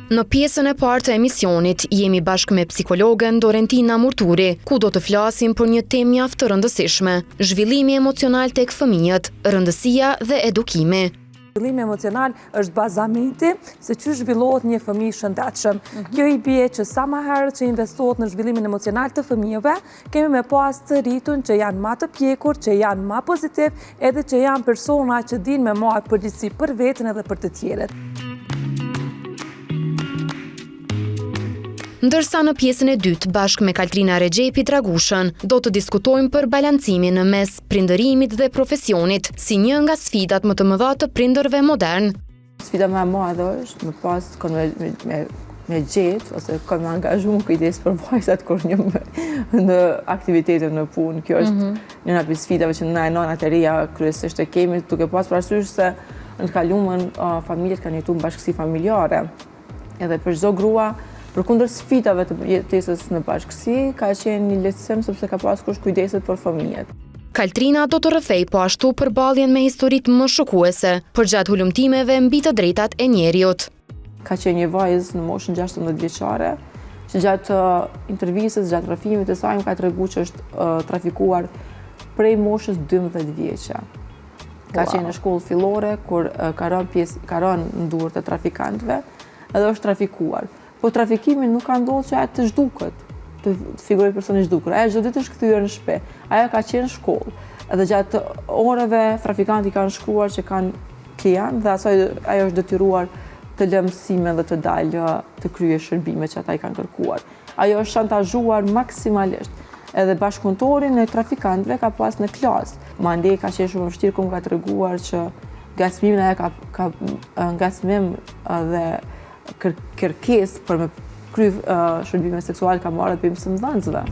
Në pjesën e parë të emisionit jemi bashkë me psikologen Dorentina Murturi, ku do të flasim për një temë mjaft të rëndësishme: zhvillimi emocional tek fëmijët, rëndësia dhe edukimi. Zhvillimi emocional është bazamenti se që zhvillohet një fëmijë shëndetshëm. Kjo i bie që sa më herët që investohet në zhvillimin emocional të fëmijëve, kemi me pas të rritun që janë ma të pjekur, që janë ma pozitiv, edhe që janë persona që dinë me marrë përgjegjësi për veten edhe për të tjerët. Ndërsa në pjesën e dytë, bashkë me Kaltrina Regjepi Dragushën, do të diskutojmë për balancimin në mes prindërimit dhe profesionit, si një nga sfidat më të mëdha të prindërve modern. Sfida më e madhe është më pas me gjetë ose kanë me angazhu më kujdes për vajzat kur një në aktivitete në punë. Kjo është një nga sfidave që na e nënat e reja kryesisht e kemi, duke pas parasysh se në të kaluamën familjet kanë jetuar në bashkësi familjare. Edhe për çdo grua, përkundër sfidave të jetesës në bashkësi, ka qenë një lehtësim sepse ka pas kush kujdeset për fëmijët. Kaltrina do të rrëfej po ashtu përballjen me historitë më shokuese përgjatë hulumtimeve mbi të drejtat e njeriut. Ka qenë një vajzë në moshën 16 vjeçare, që gjatë intervistës, gjatë rrëfimit të saj më ka treguar që është trafikuar prej moshës 12 vjeçe. Ka qenë në shkollë fillore kur ka rënë në durë të trafikantëve edhe është trafikuar. Po trafikimi nuk ka ndodhur që ajo të zhduket, të figuroj personi zhdukur. Ajo çdo ditë është kthyer në shtëpi. Ajo ka qenë në shkollë. Edhe gjatë orëve trafikanti kanë shkruar që kanë klient dhe ajo është detyruar të lë mësimin dhe të dalë të kryejë shërbimet që ata i kanë kërkuar. Ajo është shantazhuar maksimalisht. Edhe bashkëpunëtorin e trafikantëve ka pas në klasë. Mandej ka qenë shumë vështirë kur ka treguar që ngacmimin ajo ka ngacmim dhe kërkesë për me kry shërbime seksuale ka marrë dhe për mësimdhënësve.